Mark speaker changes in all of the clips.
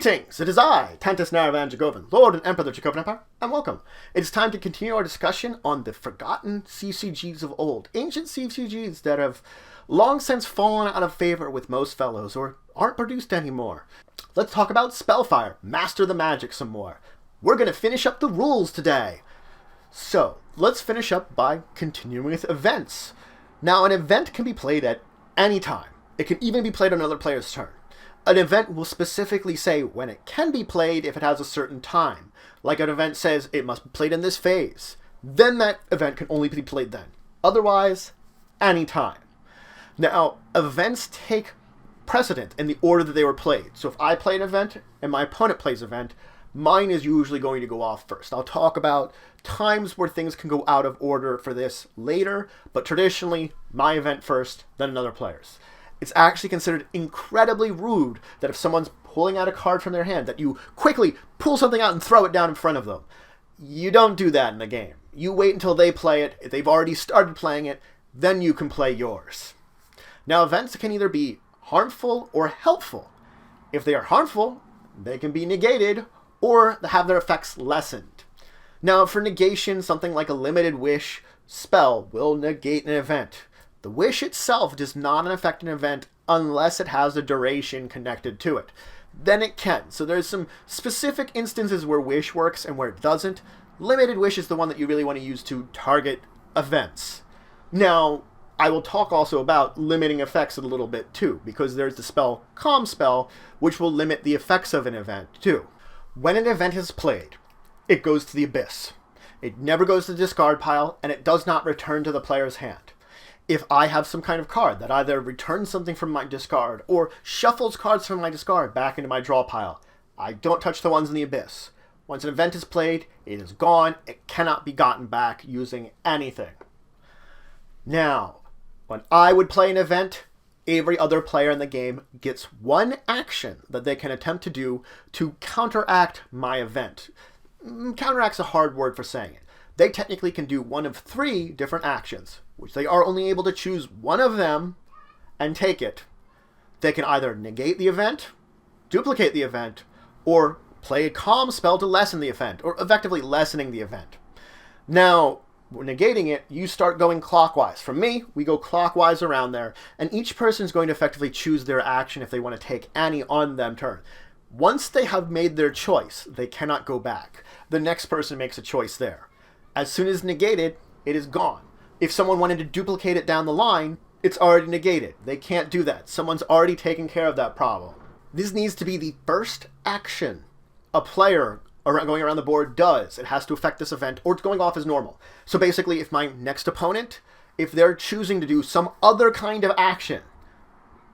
Speaker 1: Greetings! It is I, Tantus Naravan Dracovin, Lord and Emperor of the Dracovin Empire, and welcome. It is time to continue our discussion on the Forgotten CCGs of old. Ancient CCGs that have long since fallen out of favor with most fellows, or aren't produced anymore. Let's talk about Spellfire, master the magic some more. We're going to finish up the rules today. So, let's finish up by continuing with events. Now, an event can be played at any time. It can even be played on another player's turn. An event will specifically say when it can be played if it has a certain time. Like an event says it must be played in this phase. Then that event can only be played then. Otherwise, any time. Now, events take precedent in the order that they were played. So if I play an event and my opponent plays an event, mine is usually going to go off first. I'll talk about times where things can go out of order for this later, but traditionally, my event first, then another player's. It's actually considered incredibly rude that if someone's pulling out a card from their hand, that you quickly pull something out and throw it down in front of them. You don't do that in the game. You wait until they play it. If they've already started playing it, then you can play yours. Now, events can either be harmful or helpful. If they are harmful, they can be negated or have their effects lessened. Now, for negation, something like a limited wish spell will negate an event. The wish itself does not affect an event unless it has a duration connected to it. Then it can. So there's some specific instances where wish works and where it doesn't. Limited wish is the one that you really want to use to target events. Now, I will talk also about limiting effects a little bit too, because there's the spell Calm Spell, which will limit the effects of an event too. When an event is played, it goes to the abyss. It never goes to the discard pile, and it does not return to the player's hand. If I have some kind of card that either returns something from my discard or shuffles cards from my discard back into my draw pile, I don't touch the ones in the abyss. Once an event is played, it is gone. It cannot be gotten back using anything. Now, when I would play an event, every other player in the game gets one action that they can attempt to do to counteract my event. Counteract's a hard word for saying it. They technically can do one of 3 different actions, which they are only able to choose one of them and take it. They can either negate the event, duplicate the event, or play a calm spell to lessen the event, or effectively lessening the event. Now, when negating it, you start going clockwise. For me, we go clockwise around there, and each person is going to effectively choose their action if they want to take any on them turn. Once they have made their choice, they cannot go back. The next person makes a choice there. As soon as negated, it is gone. If someone wanted to duplicate it down the line, it's already negated. They can't do that. Someone's already taken care of that problem. This needs to be the first action a player going around the board does. It has to affect this event, or it's going off as normal. So basically, if my next opponent, if they're choosing to do some other kind of action,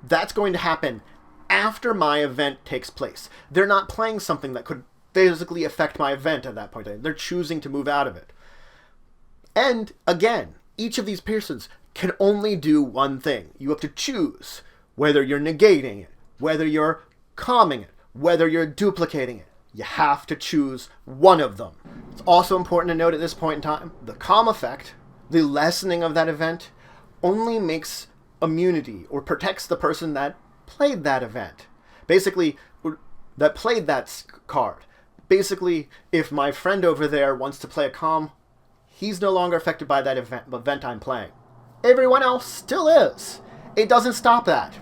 Speaker 1: that's going to happen after my event takes place. They're not playing something that could physically affect my event at that point. They're choosing to move out of it. And again, each of these persons can only do one thing. You have to choose whether you're negating it, whether you're calming it, whether you're duplicating it. You have to choose one of them. It's also important to note at this point in time, the calm effect, the lessening of that event, only makes immunity or protects the person that played that event. Basically, that played that card. Basically, if my friend over there wants to play a calm, he's no longer affected by that event I'm playing. Everyone else still is. It doesn't stop that.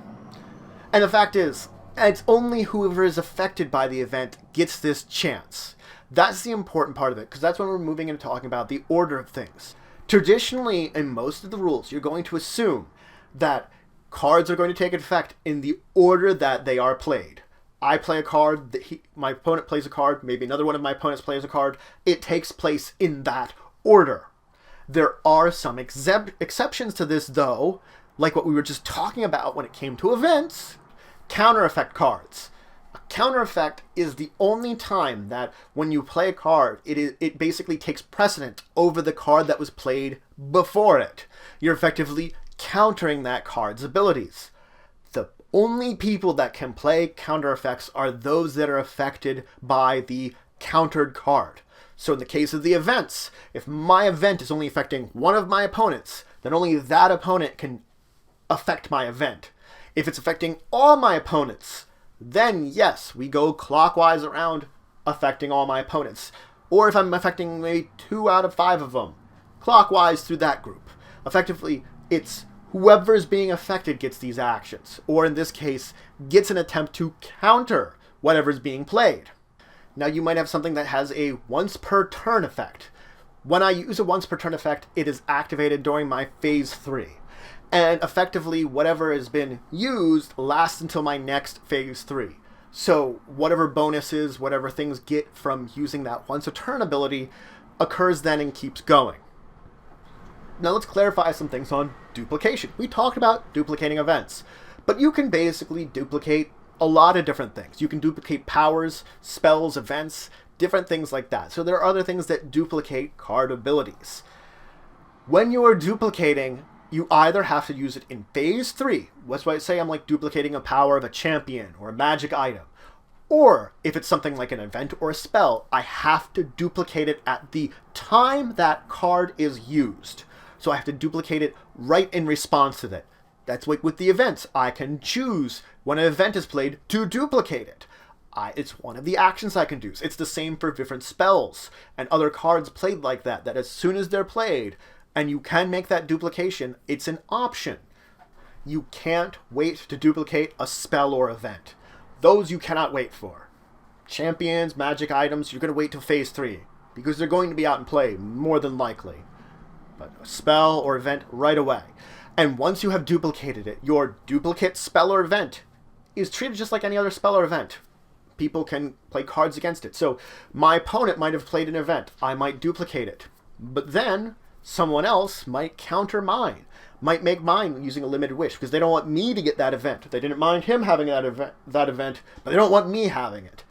Speaker 1: And the fact is, it's only whoever is affected by the event gets this chance. That's the important part of it, because that's when we're moving into talking about the order of things. Traditionally, in most of the rules, you're going to assume that cards are going to take effect in the order that they are played. I play a card, my opponent plays a card, maybe another one of my opponents plays a card. It takes place in that order. There are some exceptions to this, though, like what we were just talking about when it came to events. Counter effect cards. A counter effect is the only time that when you play a card, it basically takes precedent over the card that was played before it. You're effectively countering that card's abilities. The only people that can play counter effects are those that are affected by the countered card. So in the case of the events, if my event is only affecting one of my opponents, then only that opponent can affect my event. If it's affecting all my opponents, then yes, we go clockwise around, affecting all my opponents. Or if I'm affecting maybe 2 out of 5 of them, clockwise through that group. Effectively, it's whoever is being affected gets these actions, or in this case, gets an attempt to counter whatever's being played. Now you might have something that has a once per turn effect. When I use a once per turn effect, it is activated during my phase 3. And effectively, whatever has been used lasts until my next phase 3. So whatever bonuses, whatever things get from using that once a turn ability occurs then and keeps going. Now let's clarify some things on duplication. We talked about duplicating events, but you can basically duplicate a lot of different things. You can duplicate powers, spells, events, different things like that. So there are other things that duplicate card abilities. When you are duplicating, you either have to use it in phase 3. That's why I say I'm like duplicating a power of a champion or a magic item. Or if it's something like an event or a spell, I have to duplicate it at the time that card is used. So I have to duplicate it right in response to that. That's like with the events. I can choose when an event is played to duplicate it. It's one of the actions I can do. It's the same for different spells and other cards played like that, that as soon as they're played, and you can make that duplication, it's an option. You can't wait to duplicate a spell or event. Those you cannot wait for. Champions, magic items, you're going to wait till phase 3, because they're going to be out in play, more than likely. But a spell or event right away. And once you have duplicated it, your duplicate spell or event is treated just like any other spell or event. People can play cards against it. So my opponent might have played an event. I might duplicate it. But then someone else might counter mine. Might make mine using a limited wish, because they don't want me to get that event. They didn't mind him having that event, but they don't want me having it.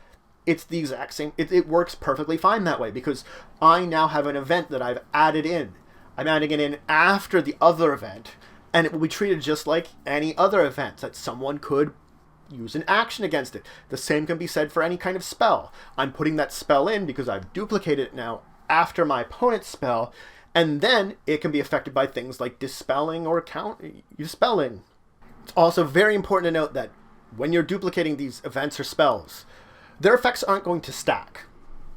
Speaker 1: It's the exact same. It works perfectly fine that way, because I now have an event that I've added in. I'm adding it in after the other event, and it will be treated just like any other event, that someone could use an action against it. The same can be said for any kind of spell. I'm putting that spell in because I've duplicated it now after my opponent's spell, and then it can be affected by things like dispelling or dispelling. It's also very important to note that when you're duplicating these events or spells, their effects aren't going to stack.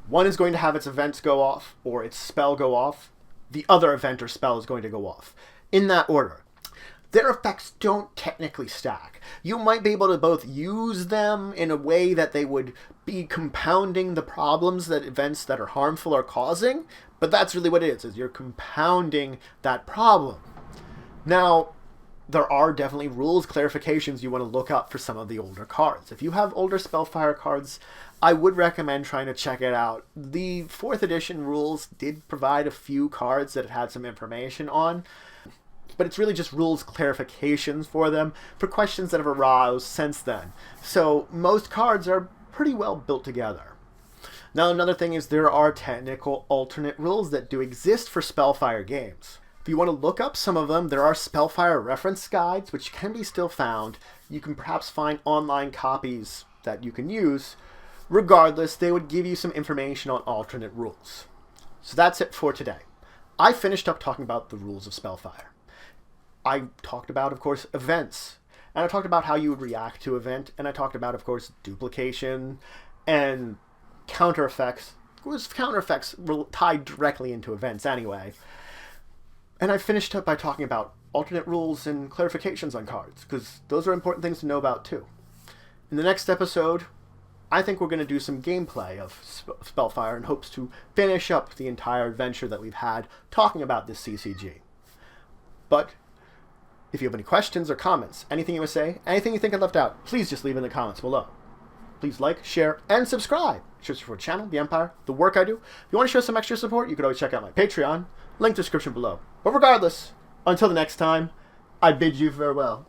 Speaker 1: One is going to have its events go off or its spell go off. The other event or spell is going to go off. In that order. Their effects don't technically stack. You might be able to both use them in a way that they would be compounding the problems that events that are harmful are causing, but that's really what it is you're compounding that problem. Now, there are definitely rules, clarifications you want to look up for some of the older cards. If you have older Spellfire cards, I would recommend trying to check it out. The 4th edition rules did provide a few cards that it had some information on, but it's really just rules clarifications for them for questions that have arose since then. So most cards are pretty well built together. Now another thing is there are technical alternate rules that do exist for Spellfire games. If you want to look up some of them, there are Spellfire reference guides, which can be still found. You can perhaps find online copies that you can use. Regardless, they would give you some information on alternate rules. So that's it for today. I finished up talking about the rules of Spellfire. I talked about, of course, events. And I talked about how you would react to event. And I talked about, of course, duplication and counter effects. Of course, counter effects were tied directly into events anyway. And I finished up by talking about alternate rules and clarifications on cards, because those are important things to know about too. In the next episode, I think we're going to do some gameplay of Spellfire in hopes to finish up the entire adventure that we've had talking about this CCG. But if you have any questions or comments, anything you want to say, anything you think I left out, please just leave in the comments below. Please like, share, and subscribe. Show support the channel, the Empire, the work I do. If you want to show some extra support, you can always check out my Patreon. Link description below. But regardless, until the next time, I bid you farewell.